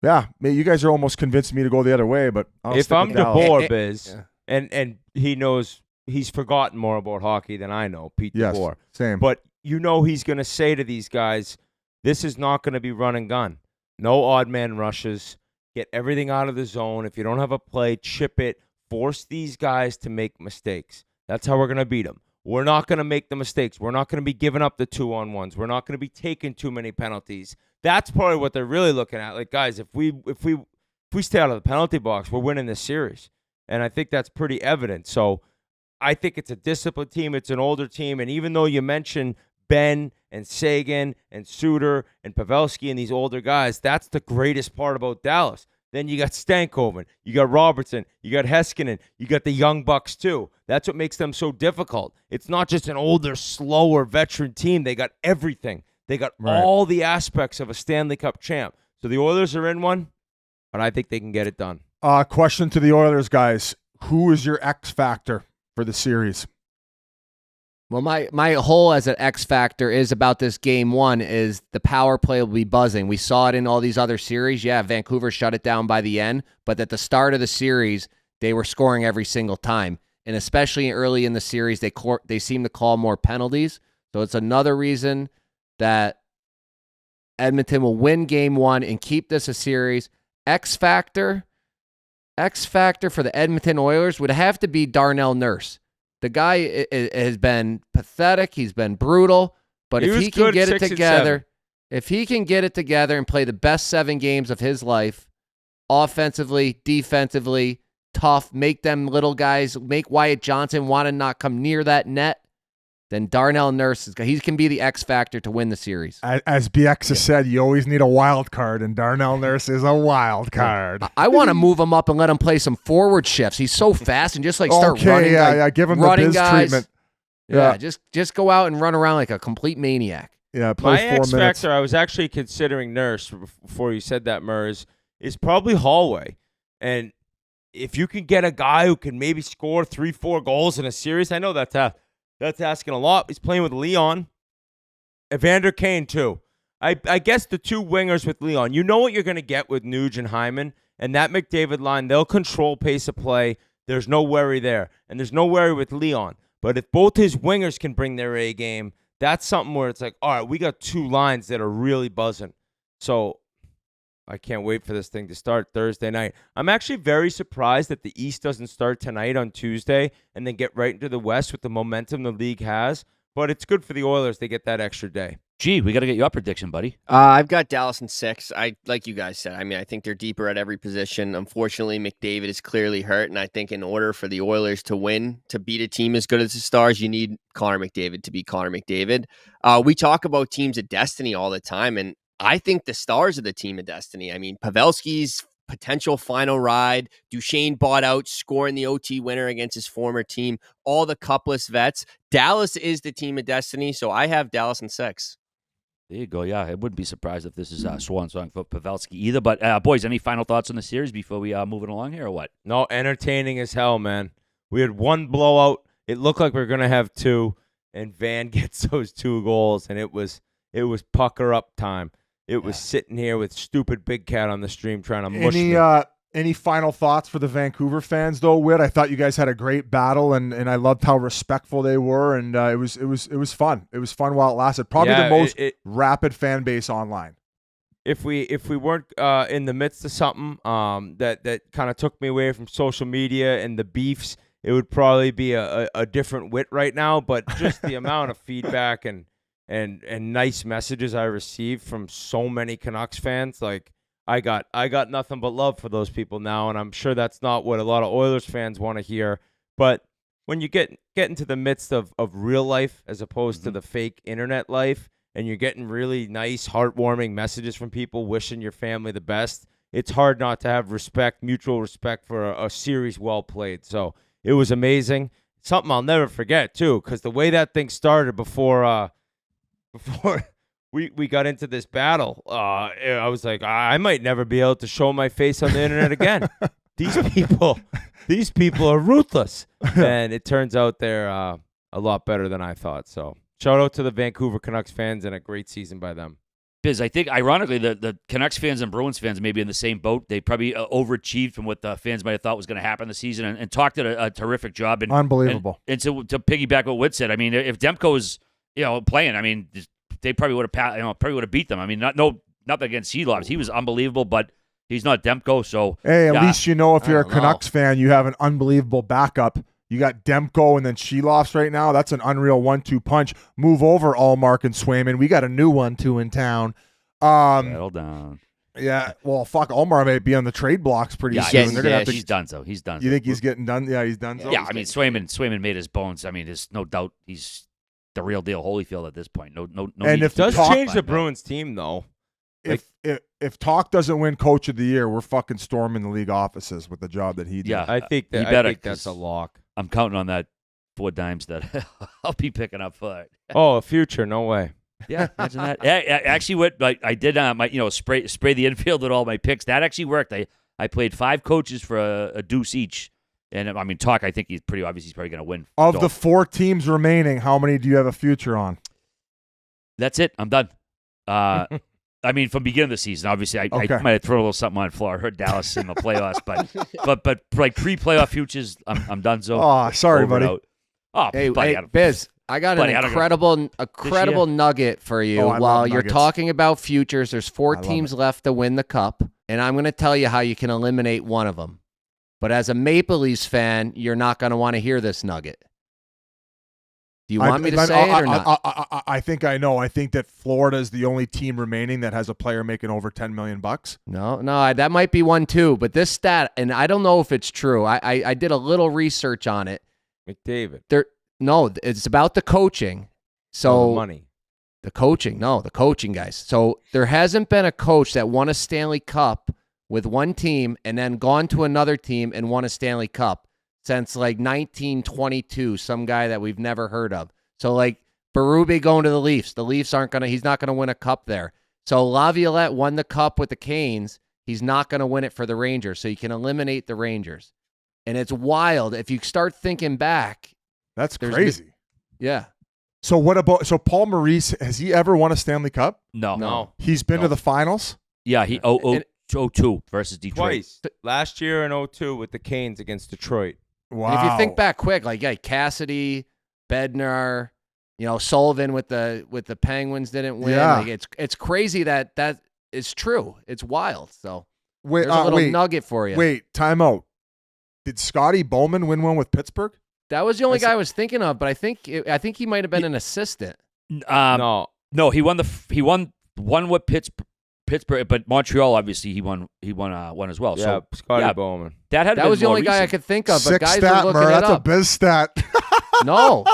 yeah, you guys are almost convincing me to go the other way. But If I'm Dallas. DeBoer, Biz, and he knows he's forgotten more about hockey than I know, Pete Yes, DeBoer. same. But he's going to say to these guys, this is not going to be run and gun. No odd man rushes. Get everything out of the zone. If you don't have a play, chip it. Force these guys to make mistakes. That's how we're going to beat them. We're not going to make the mistakes. We're not going to be giving up the 2-on-1s. We're not going to be taking too many penalties. That's probably what they're really looking at. Like, guys, if we stay out of the penalty box, we're winning this series. And I think that's pretty evident. So I think it's a disciplined team. It's an older team. And even though you mentioned Ben and Sagan and Suter and Pavelski and these older guys, that's the greatest part about Dallas. Then you got Stankoven, you got Robertson, you got Heiskanen, you got the young bucks too. That's what makes them so difficult. It's not just an older, slower veteran team. They got everything. They got all the aspects of a Stanley Cup champ. So the Oilers are in one, but I think they can get it done. Question to the Oilers guys: who is your X factor for the series? Well, my whole as an X factor is about this Game 1 is the power play will be buzzing. We saw it in all these other series. Yeah, Vancouver shut it down by the end, but at the start of the series, they were scoring every single time. And especially early in the series, they seem to call more penalties. So it's another reason that Edmonton will win Game 1 and keep this a series. X factor for the Edmonton Oilers would have to be Darnell Nurse. The guy has been pathetic. He's been brutal. But if he can get it together, and play the best 7 games of his life, offensively, defensively, tough, make them little guys, make Wyatt Johnson want to not come near that net, then Darnell Nurse he can be the X factor to win the series. As BX has said, you always need a wild card, and Darnell Nurse is a wild card. I want to move him up and let him play some forward shifts. He's so fast and just start running. Give him the biz guys. treatment. Yeah, just go out and run around like a complete maniac. Yeah, play My 4 X minutes. factor, I was actually considering Nurse before you said that, Murs, is probably Hallway. And if you can get a guy who can maybe score 3-4 goals in a series, I know that's asking a lot. He's playing with Leon. Evander Kane, too. I guess the 2 wingers with Leon. You know what you're going to get with Nuge and Hyman. And that McDavid line, they'll control pace of play. There's no worry there. And there's no worry with Leon. But if both his wingers can bring their A game, that's something where it's like, all right, we got 2 lines that are really buzzing. So I can't wait for this thing to start Thursday night. I'm actually very surprised that the East doesn't start tonight on Tuesday and then get right into the West with the momentum the league has. But it's good for the Oilers. They get that extra day. Gee, we got to get your prediction, buddy. I've got Dallas in 6. Like you guys said, I think they're deeper at every position. Unfortunately, McDavid is clearly hurt, and I think in order for the Oilers to win, to beat a team as good as the Stars, you need Connor McDavid to be Connor McDavid. We talk about teams of destiny all the time, and I think the Stars are the team of destiny. Pavelski's potential final ride, Duchesne bought out, scoring the OT winner against his former team, all the cupless vets. Dallas is the team of destiny, so I have Dallas in 6. There you go. Yeah, I wouldn't be surprised if this is swan song for Pavelski either. But, boys, any final thoughts on the series before we move it along here or what? No, entertaining as hell, man. We had 1 blowout. It looked like we were going to have 2, and Van gets those 2 goals, and it was pucker up time. It was sitting here with stupid Big Cat on the stream trying to mush me. Any final thoughts for the Vancouver fans, though, Whit? I thought you guys had a great battle, and I loved how respectful they were, and it was fun. It was fun while it lasted. Probably the most rapid fan base online. If we weren't in the midst of something that kind of took me away from social media and the beefs, it would probably be a different wit right now. But just the amount of feedback and nice messages I received from so many Canucks fans, like I got nothing but love for those people now, and I'm sure that's not what a lot of Oilers fans want to hear. But when you get into the midst of real life as opposed to the fake internet life, and you're getting really nice, heartwarming messages from people wishing your family the best, it's hard not to have mutual respect for a series well played. So it was amazing. Something I'll never forget, too, because the way that thing started before we got into this battle, I was like, I might never be able to show my face on the internet again. These people are ruthless. And it turns out they're a lot better than I thought. So shout out to the Vancouver Canucks fans and a great season by them. Biz, I think, ironically, the Canucks fans and Bruins fans may be in the same boat. They probably overachieved from what the fans might have thought was going to happen this season, and Talk did a terrific job. Unbelievable. And to piggyback what Witt said, I mean, if Demko was playing, I mean, they probably would have beat them. I mean, nothing against Sheelovs. He was unbelievable, but he's not Demko. So hey, at least if you're a Canucks fan, you have an unbelievable backup. You got Demko and then Sheelovs right now. That's an unreal 1-2 punch. Move over, Allmark and Swayman. We got a new 1-2 in town. Settle down. Yeah, well, fuck, Allmark may be on the trade blocks pretty soon. They're gonna have to. He's done so. He's done. You think he's getting done? Yeah, he's done so. Yeah, I mean, Swayman made his bones. I mean, there's no doubt he's the real deal Holyfield at this point. No. And if It does Talk, change the Bruins team, though. If Talk doesn't win Coach of the Year, we're fucking storming the league offices with the job that he did. Yeah, I think that's a lock. I'm counting on that 4 dimes that I'll be picking up for it. Oh, a future? No way. Yeah, imagine that. Yeah, actually, what I did, my spray the infield with all my picks. That actually worked. I played 5 coaches for a deuce each, and I mean, Talk. I think he's pretty obvious. He's probably going to win. Of the 4 teams remaining, how many do you have a future on? That's it. I'm done. I mean, from beginning of the season, obviously, I might have thrown a little something on Florida. I heard Dallas in the playoffs, but like pre-playoff futures, I'm done. So, oh, sorry, buddy. Oh, hey, buddy, Biz, I got an incredible nugget for you. While you're talking about futures, there's 4 teams left to win the cup, and I'm going to tell you how you can eliminate one of them. But as a Maple Leafs fan, you're not going to want to hear this nugget. Do you want me to say it or not? I think I know. I think that Florida is the only team remaining that has a player making over $10 million. No, that might be one too. But this stat, and I don't know if it's true. I did a little research on it. McDavid. No, it's about the coaching. So the money. The coaching guys. So there hasn't been a coach that won a Stanley Cup with one team and then gone to another team and won a Stanley Cup since like 1922, some guy that we've never heard of. So like Berube going to the Leafs. The Leafs he's not going to win a cup there. So Laviolette won the cup with the Canes. He's not going to win it for the Rangers. So you can eliminate the Rangers. And it's wild. If you start thinking back. That's crazy. Yeah. So Paul Maurice, has he ever won a Stanley Cup? No. He's been to the finals? Yeah, he 0-2 versus Detroit. Twice. Last year in 0-2 with the Canes against Detroit. Wow. And if you think back quick, like Cassidy, Bednar, Sullivan with the Penguins didn't win. Yeah. Like it's crazy that is true. It's wild. So there's a little nugget for you. Wait, time out. Did Scotty Bowman win one with Pittsburgh? That was the only guy I was thinking of, but I think he might have been an assistant. No, he won one with Pittsburgh, but Montreal obviously he won one as well. Yeah, so Scotty Bowman. That was the only guy I could think of. But guys stat, are looking Mur, it that's up. a biz stat. No.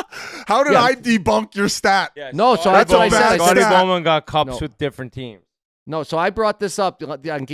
How did I debunk your stat? Yeah, no, so that's what I said. Scotty Bowman got cups with different teams. No, so I brought this up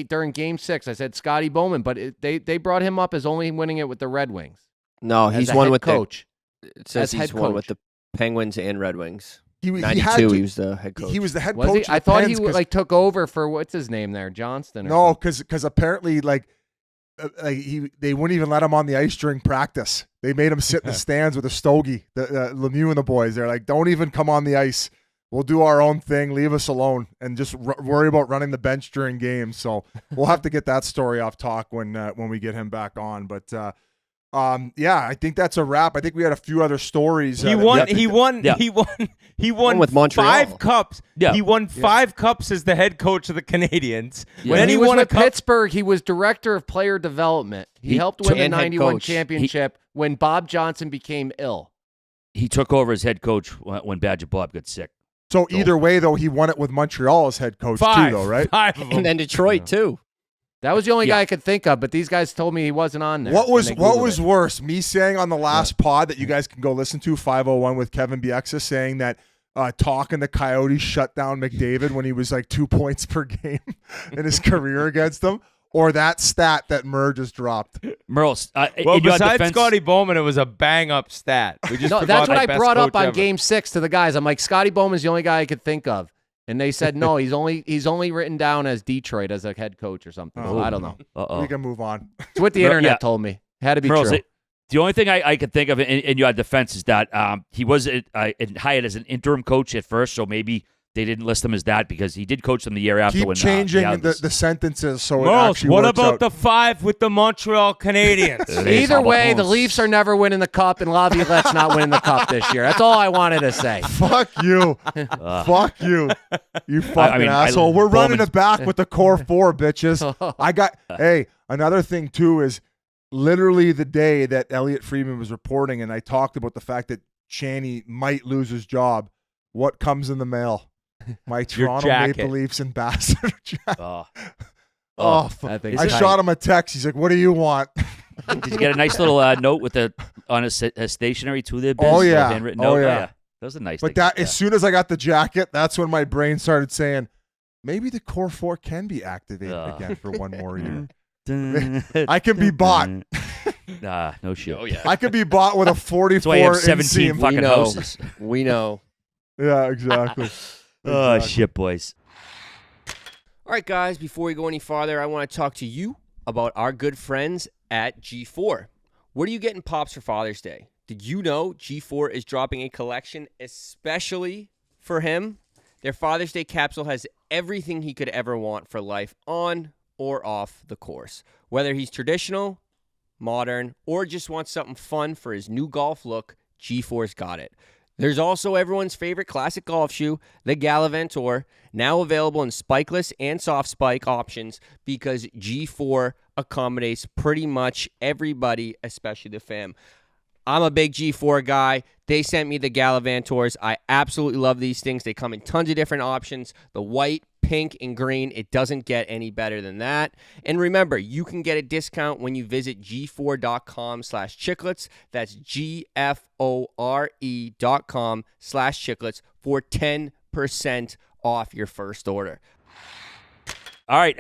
during Game 6. I said Scotty Bowman, but they brought him up as only winning it with the Red Wings. No, he's won with coach. It says he's won with the Penguins and Red Wings. He 92, he was the head coach. He was the head Was coach. he? I thought he took over for what's his name there, Johnston. No, because apparently they wouldn't even let him on the ice during practice. They made him sit in the stands with a stogie. The Lemieux and the boys. They're like, don't even come on the ice. We'll do our own thing. Leave us alone and just worry about running the bench during games. So we'll have to get that story off Talk when we get him back on. But Yeah, I think that's a wrap. I think we had a few other stories. He won. He won with Montreal. 5 cups. Yeah. He won 5 cups as the head coach of the Canadiens. Yeah. When Then he was won a with cup. Pittsburgh, he was director of player development. He helped win the and head 91 coach. championship when Bob Johnson became ill. He took over as head coach when Badger Bob got sick. So either way, though, he won it with Montreal as head coach 5, too, though, right? 5 of them. And then Detroit too. That was the only Yeah. guy I could think of, but these guys told me he wasn't on there. What when was they what Googled was it. worse? Me saying on the last pod that you guys can go listen to 501 with Kevin Bieksa saying that talking the Coyotes shut down McDavid when he was like 2 points per game in his career against them, or that stat that Murr just dropped. Murls, Well, in your besides defense, Scotty Bowman, it was a bang-up stat. We just No, forgot that's what the I best brought up coach on ever. Game 6 to the guys. I'm like, Scotty Bowman's the only guy I could think of. And they said, no, he's only written down as Detroit as a head coach or something. So I don't know. Uh-oh. We can move on. It's what the Mur- internet yeah. told me. Had to be Murls, true. the only thing I could think of in your defense is that he was hired as an interim coach at first, so maybe they didn't list him as that because he did coach them the year after. Keep when, changing the the sentences so it Murls, actually what works about out. the 5 with the Montreal Canadiens? Either way, the Leafs are never winning the cup, and Laviolette's not winning the cup this year. That's all I wanted to say. Fuck you. Fuck you. You fucking mean, asshole. We're running Bowman's- it back with the core 4, bitches. Hey, another thing, too, is literally the day that Elliot Friedman was reporting, and I talked about the fact that Chaney might lose his job. What comes in the mail? My Toronto jacket. Maple Leafs ambassador jacket. Oh, Fuck. I think I it's shot him a text. He's like, "What do you want?" did you get a nice little note with on a stationery to their biz? Oh, yeah. A handwritten Oh, note? yeah. That was a nice But thing. that Yeah. as soon as I got the jacket, that's when my brain started saying, maybe the core 4 can be activated again for one more year. I can be bought. Nah, no shit. Oh yeah. I could be bought with a 44 That's why you have 17 inseam. fucking know. houses. We know. Yeah, exactly. Oh, Exactly. shit, boys. All right, guys, before we go any farther, I want to talk to you about our good friends at G4. What are you getting Pops for Father's Day? Did you know G4 is dropping a collection especially for him? Their Father's Day capsule has everything he could ever want for life on or off the course. Whether he's traditional, modern, or just wants something fun for his new golf look, G4's got it. There's also everyone's favorite classic golf shoe, the Gallaventor, now available in spikeless and soft spike options because G4 accommodates pretty much everybody, especially the fam. I'm a big G4 guy. They sent me the Gallavantors. I absolutely love these things. They come in tons of different options. The white, pink, and green. It doesn't get any better than that. And remember, you can get a discount when you visit g4.com/chiclets. That's GFORE.com/chiclets for 10% off your first order. All right,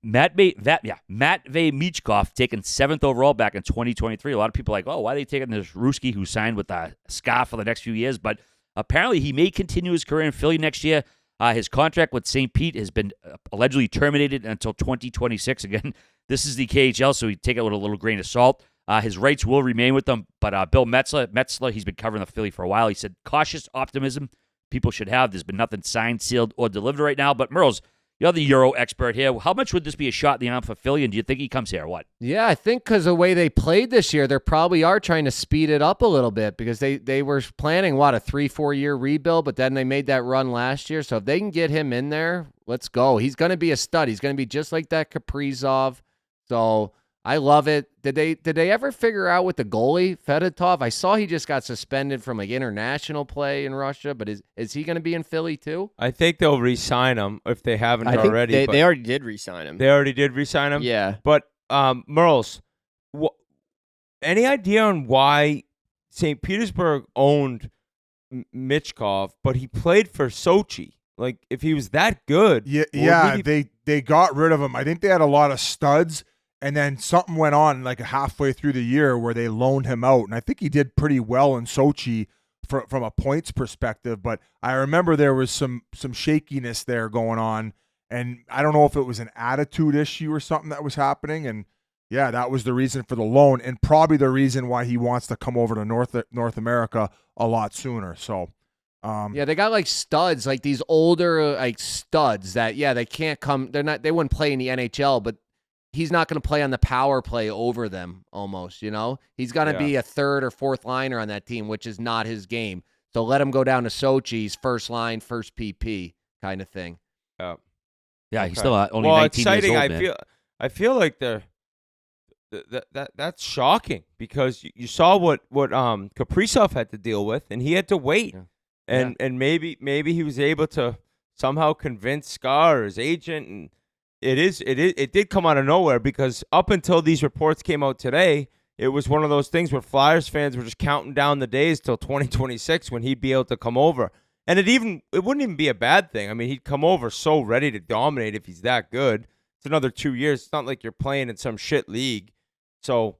Matvey Mitchkov taken 7th overall back in 2023. A lot of people are like, oh, why are they taking this Ruski who signed with a scarf for the next few years? But apparently he may continue his career in Philly next year. His contract with St. Pete has been allegedly terminated until 2026. Again, this is the KHL, so we take it with a little grain of salt. His rights will remain with them, but Bill Metzler, he's been covering the Philly for a while. He said cautious optimism people should have. There's been nothing signed, sealed, or delivered right now. But Murls, you're the Euro expert here. How much would this be a shot in the arm for Philly, and do you think he comes here or what? Yeah, I think because the way they played this year, they probably are trying to speed it up a little bit because they were planning, a 3-4 year rebuild, but then they made that run last year. So if they can get him in there, let's go. He's going to be a stud. He's going to be just like that Kaprizov. So I love it. Did they ever figure out with the goalie, Fedotov? I saw he just got suspended from international play in Russia, but is he going to be in Philly too? I think they'll re-sign him if they haven't I already. think but they already did re-sign him. they already did re-sign him? Yeah. But, Murls, any idea on why St. Petersburg owned Mitchkov, but he played for Sochi? Like, if he was that good. They got rid of him. I think they had a lot of studs, and then something went on like halfway through the year where they loaned him out, and I think he did pretty well in Sochi from a points perspective. But I remember there was some shakiness there going on, and I don't know if it was an attitude issue or something that was happening, and yeah, that was the reason for the loan, and probably the reason why he wants to come over to North America a lot sooner. So. Yeah, they got like studs, like these older like studs that they can't come. They wouldn't play in the NHL, but he's not going to play on the power play over them almost, you know? He's going to be a third or fourth liner on that team, which is not his game. So let him go down to Sochi's first line, first PP kind of thing. Yeah, he's still only 19 exciting. years old, man. I feel like that's shocking because you saw what Kaprizov had to deal with, and he had to wait. Yeah. And maybe he was able to somehow convince Scar or his agent, and it did come out of nowhere because up until these reports came out today, it was one of those things where Flyers fans were just counting down the days till 2026 when he'd be able to come over. And it wouldn't even be a bad thing. I mean, he'd come over so ready to dominate if he's that good. It's another 2 years. It's not like you're playing in some shit league. So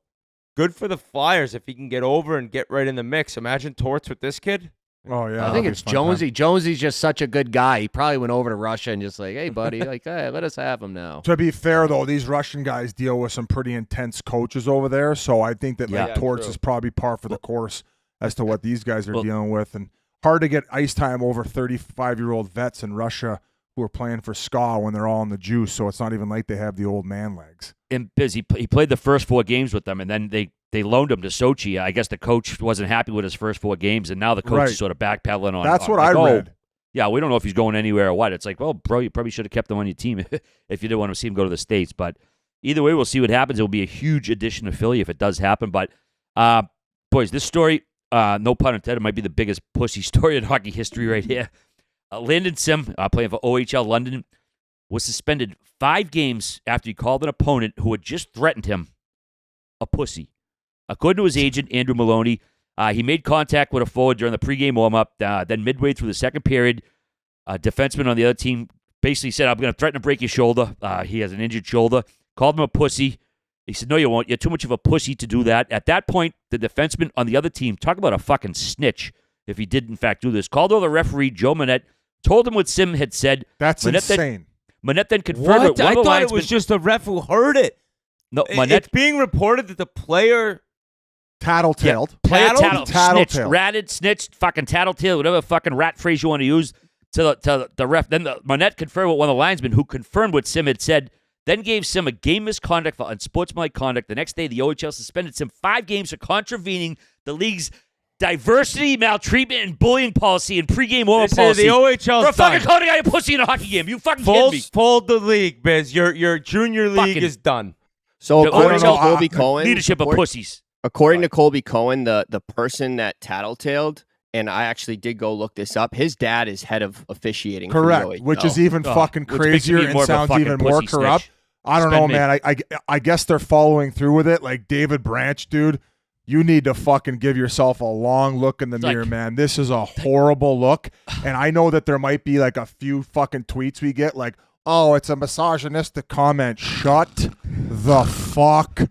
good for the Flyers if he can get over and get right in the mix. Imagine Torts with this kid. Oh, yeah. I think it's Jonesy. Jonesy's just such a good guy. He probably went over to Russia and just like, hey, buddy, like, hey, let us have him now. To be fair, though, these Russian guys deal with some pretty intense coaches over there. So I think that Torts is probably par for the course as to what these guys are dealing with. And hard to get ice time over 35-year-old vets in Russia who are playing for SKA when they're all in the juice. So it's not even like they have the old man legs. And Biz, he played the first 4 games with them, and then they loaned him to Sochi. I guess the coach wasn't happy with his first 4 games, and now the coach is sort of backpedaling on. That's what I read. Yeah, we don't know if he's going anywhere or what. It's like, well, bro, you probably should have kept him on your team if you didn't want to see him go to the States. But either way, we'll see what happens. It will be a huge addition to Philly if it does happen. But, boys, this story, no pun intended, might be the biggest pussy story in hockey history right here. Landon Sim, playing for OHL London, was suspended 5 games after he called an opponent who had just threatened him a pussy. According to his agent, Andrew Maloney, he made contact with a forward during the pregame warm-up. Then midway through the second period, a defenseman on the other team basically said, I'm going to threaten to break your shoulder. He has an injured shoulder. Called him a pussy. He said, no, you won't. You're too much of a pussy to do that. At that point, the defenseman on the other team, talk about a fucking snitch if he did, in fact, do this, called over the referee, Joe Manette, told him what Sim had said. That's insane. Manette then confirmed it. I thought it was just a ref who heard it. No, Manette. It's being reported that the player tattletailed. Yeah, player tattletailed. Snitched, ratted, snitched, fucking tattletale, whatever fucking rat phrase you want to use to the ref. Then Manette confirmed with one of the linesmen who confirmed what Sim had said, then gave Sim a game misconduct for unsportsmanlike conduct. The next day, the OHL suspended Sim 5 games for contravening the league's diversity, maltreatment, and bullying policy and pregame warm-up policy. The OHL's for fucking calling out a pussy in a hockey game. You fucking kidding me? Fold the league, Biz. Your junior league is done. So The according to OHL Colby Cohen, leadership of pussies. According to Colby Cohen, the person that tattletailed, and I actually did go look this up, his dad is head of officiating. Correct, for the OHL. which is even fucking crazier and sounds even more corrupt. I don't know, man. I guess they're following through with it. Like David Branch, dude, you need to fucking give yourself a long look in the mirror, man. This is a horrible look. And I know that there might be like a few fucking tweets we get like, oh, it's a misogynistic comment. Shut the fuck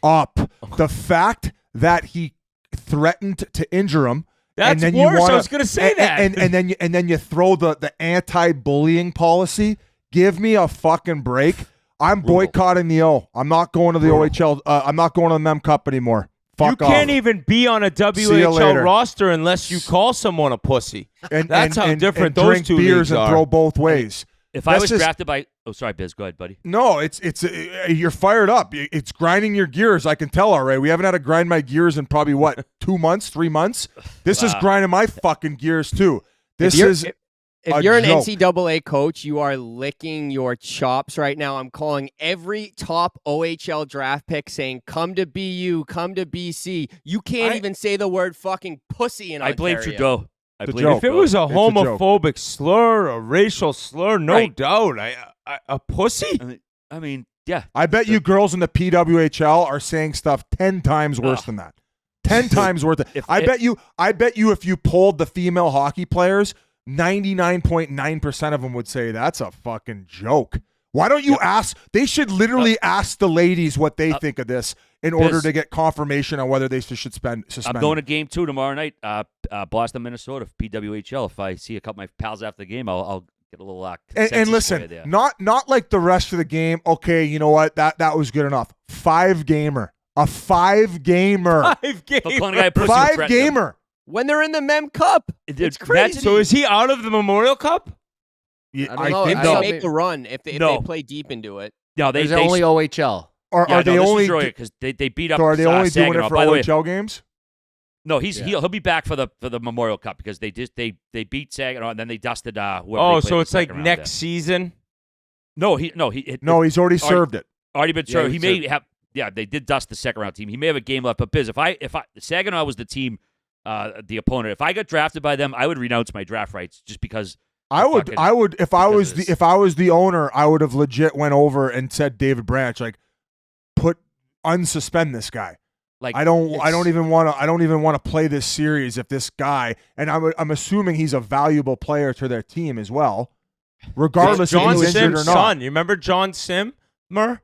up. The fact that he threatened to injure him. That's and then worse. I was going to say that. And then you throw the anti-bullying policy. Give me a fucking break. I'm boycotting the O. I'm not going to the OHL. I'm not going to the Mem Cup anymore. Fuck you can't even be on a WHL roster unless you call someone a pussy. That's how different those drink two beers leagues and are. throw both ways. If I was drafted by, sorry, Biz, go ahead, buddy. No, it's you're fired up. It's grinding your gears. I can tell already. We haven't had to grind my gears in probably 2 months, 3 months. This is grinding my fucking gears too. If you're an NCAA coach, you are licking your chops right now. I'm calling every top OHL draft pick saying, come to BU, come to BC. You can't even say the word fucking pussy in Ontario. I blame Trudeau. If it was a homophobic slur, a racial slur, no doubt. A pussy? I mean, yeah. I bet you girls in the PWHL are saying stuff 10 times worse than that. 10 times worse. I bet you if you polled the female hockey players, 99.9% of them would say that's a fucking joke. Why don't you ask? They should literally ask the ladies what they think of this in order to get confirmation on whether they should suspend. I'm going to game 2 tomorrow night, Boston, Minnesota, PWHL. If I see a couple of my pals after the game, I'll get a little and listen, not like the rest of the game. Okay, you know what? That was good enough. 5-gamer. A 5-gamer. 5-gamer. When they're in the Mem Cup. It's crazy. So is he out of the Memorial Cup? Yeah, I think if they make a run, if they play deep into it. No, Or is it only OHL? Are they only because they beat up? So are they only doing Saginaw. it for By the way, OHL games? no, he'll be back for the Memorial Cup because they beat Saginaw and then they dusted. Oh, they played so the it's like second round next there. season. No, he's already served it. already been Yeah, served. he He may have. Yeah, they did dust the second round team. He may have a game left, but Biz, if Saginaw was the team, the opponent, if I got drafted by them, I would renounce my draft rights just because. I would if I was the owner, I would have legit went over and said David Branch, like, unsuspend this guy. Like I don't even want to play this series if this guy, and I'm assuming he's a valuable player to their team as well, regardless if John he's injured Sim's or not. son. You remember John Sim?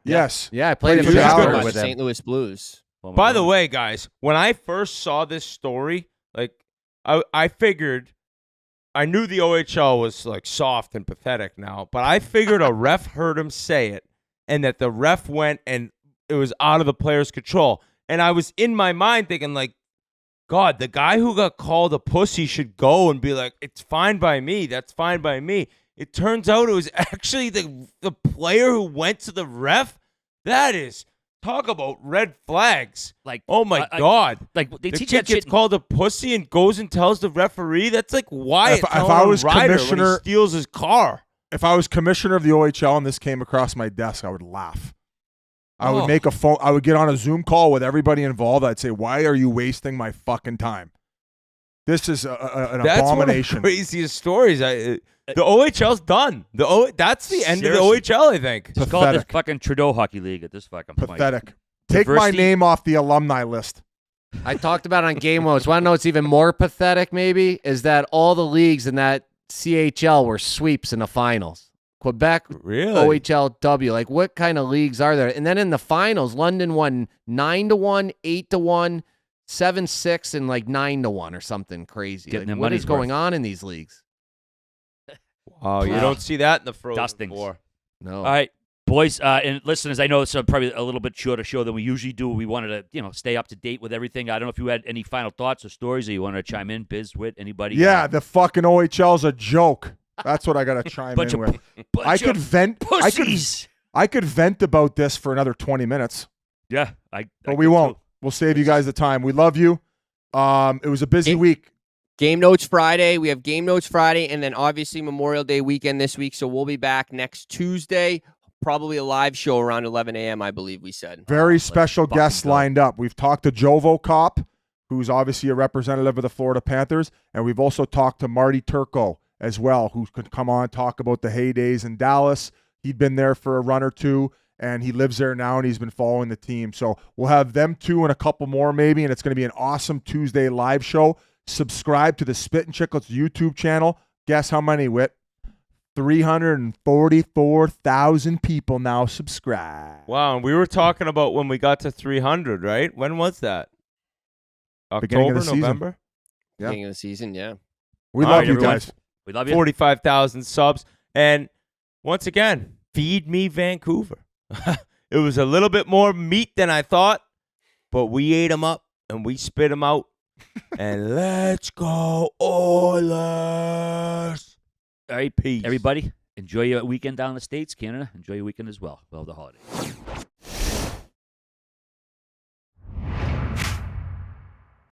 Yes. Yeah, I played in Pretty Chicago good. with him. St. Louis Blues. By the way, guys, when I first saw this story, like I figured, I knew the OHL was like soft and pathetic now, but I figured a ref heard him say it, and that the ref went and it was out of the player's control. And I was in my mind thinking, like, God, the guy who got called a pussy should go and be like, it's fine by me. That's fine by me. It turns out it was actually the player who went to the ref. That is, talk about red flags. Like, oh my God. Like they The teach kid that shit. gets called a pussy and goes and tells the referee. That's like Wyatt If telling I was a rider when commissioner- he steals his car. If I was commissioner of the OHL and this came across my desk, I would laugh. I would Oh. make a phone. I would get on a Zoom call with everybody involved. I'd say, "Why are you wasting my fucking time? This is an That's abomination." one of the craziest stories. The OHL's done. That's the end of the Seriously. OHL, I think. Just call it this Pathetic. fucking Trudeau Hockey League at this fucking point. Pathetic. Take my Diversity- name off the alumni list. I talked about it on Game Notes. Want to know what's even more pathetic, maybe, is that all the leagues in that CHL were sweeps in the finals. Quebec, Really? OHLW. Like, what kind of leagues are there? And then in the finals, London won 9-1, 8-1, 7-6, and like 9-1 or something crazy. Getting Like, their what is money's going worth. on in these leagues? Oh, you Wow. don't see that in the Frozen Dustings. Four. No. All right, boys and listeners, I know it's probably a little bit shorter show than we usually do. We wanted to, stay up to date with everything. I don't know if you had any final thoughts or stories or you wanted to chime in, Biz, Whit, anybody? Yeah, the fucking OHL's a joke. That's what I got to chime Bunch in of with. I could vent. pussies. I could vent about this for another 20 minutes, Yeah, but we won't. We'll save you guys the time. We love you. It was a busy week. Game Notes Friday. We have Game Notes Friday, and then obviously Memorial Day weekend this week. So we'll be back next Tuesday. Probably a live show around 11 a.m., I believe we said. Very special fucking guests go. lined up. We've talked to Jovo Cop, who's obviously a representative of the Florida Panthers, and we've also talked to Marty Turco as well, who could come on and talk about the heydays in Dallas. He'd been there for a run or two, and he lives there now, and he's been following the team. So we'll have them two and a couple more maybe, and it's going to be an awesome Tuesday live show. Subscribe to the Spittin Chiclets YouTube channel. Guess how many, Whit? 344,000 people now subscribe. Wow, and we were talking about when we got to 300, right? When was that? Beginning of October, the season. November? Yeah. Beginning of the season, yeah. We All love right, you everyone. guys. We love you. 45,000 subs. And once again, feed me Vancouver. It was a little bit more meat than I thought, but we ate them up and we spit them out. And let's go Oilers. All right, Peace. everybody, enjoy your weekend down in the States, Canada. Enjoy your weekend as well. Well, the holidays.